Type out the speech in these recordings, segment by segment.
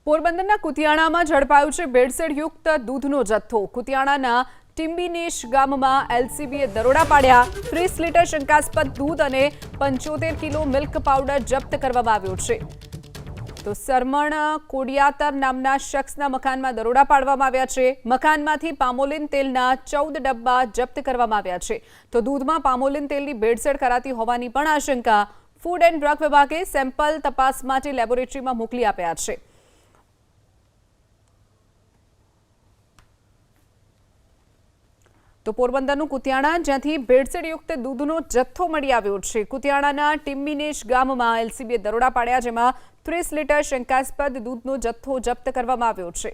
પોરબંદરના કુતિયાણામાં ઝડપાયું છે ભેળસેળયુક્ત દૂધનો જથ્થો। કુતિયાણાના ટીમ્બીનેશ ગામમાં એલસીબીએ દરોડા પાડ્યા। 30 લીટર શંકાસ્પદ દૂધ અને 75 કિલો મિલ્ક પાવડર જપ્ત કરવામાં આવ્યો છે। તો સરમણ કોડિયાતર નામના શખ્સના મકાનમાં દરોડા પાડવામાં આવ્યા છે। મકાનમાંથી પામોલિન તેલના 14 ડબ્બા જપ્ત કરવામાં આવ્યા છે। તો દૂધમાં પામોલિન તેલની ભેળસેળ કરાતી હોવાની પણ આશંકા। ફૂડ એન્ડ ડ્રગ વિભાગે સેમ્પલ તપાસ માટે લેબોરેટરીમાં મોકલી આપ્યા છે। તો પોરબંદરનું કુતિયાણા જ્યાંથી ભેળસેળયુક્ત દૂધનો જથ્થો મળી આવ્યો છે। કુતિયાણાના ટીમ્બીનેશ ગામમાં એલસીબીએ દરોડા પાડ્યા, જેમાં 30 લીટર શંકાસ્પદ દૂધનો જથ્થો જપ્ત કરવામાં આવ્યો છે।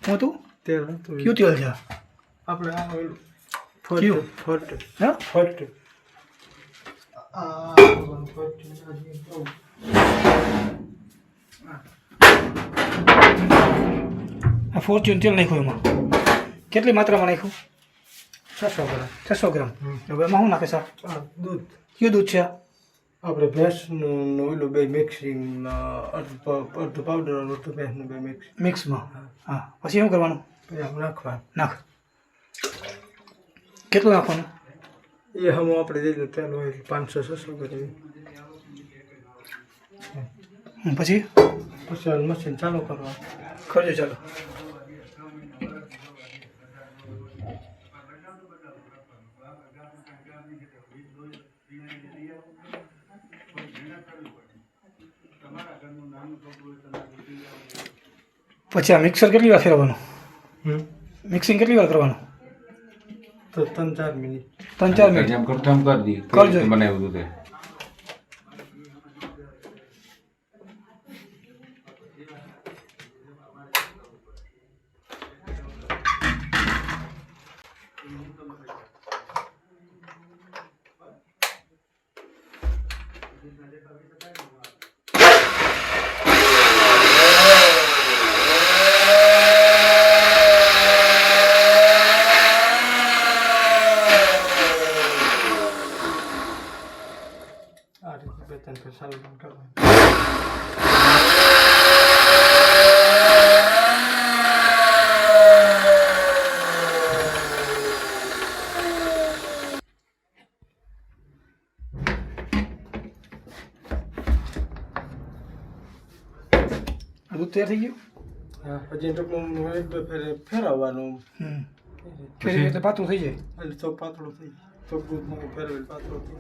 હું તું તેલ ક્યું તેલ છે આપણે આ ઓલું કયું? ફોર્ટ હા ફોર્ટ આ ફોર્ટ આ ફોર્ચ્યુન તેલ નાખ્યું એમાં કેટલી માત્રામાં નાખ્યું? 600 ગ્રામ 600 ગ્રામ। હવે એમાં શું નાખે સર? આ દૂધ કયું દૂધ છે? આપણે ભેંસનું ઓલું બે મિક્સિંગ અડધું પાવડર અને અડધું ભેંસનું બે મિક્સ મિક્સમાં। હા, પછી શું કરવાનું? પછી આપણે નાખવા નાખ કેટલું નાખવાનું? એ હમ આપણે દઈ તેલ હોય 500-600 ગ્રામ પછી પછી મશીન ચાલુ કરવા કરજો ચાલો। પછી આ મિક્સર કેટલી વાર ફેરવવાનું? મિક્સિંગ કેટલી વાર કરવાનું? તો 3-4 મિનિટ 3-4 મિનિટ જેમ કરતો એમ કરી દી કરજો। બનાવ્યું હતું તે આ રીતે 2-3 ફેર ચાલુ કરવાનું આ દૂધ તૈયાર થઈ ગયું? હા પછી ટૂંકમાં એક બે ફેર ફેરવવાનું ફેરવી એટલે પાતળું થઈ જાય। એટલે તો પાતળું થઈ તો દૂધમાં ફેરવેલ પાતળું થઈ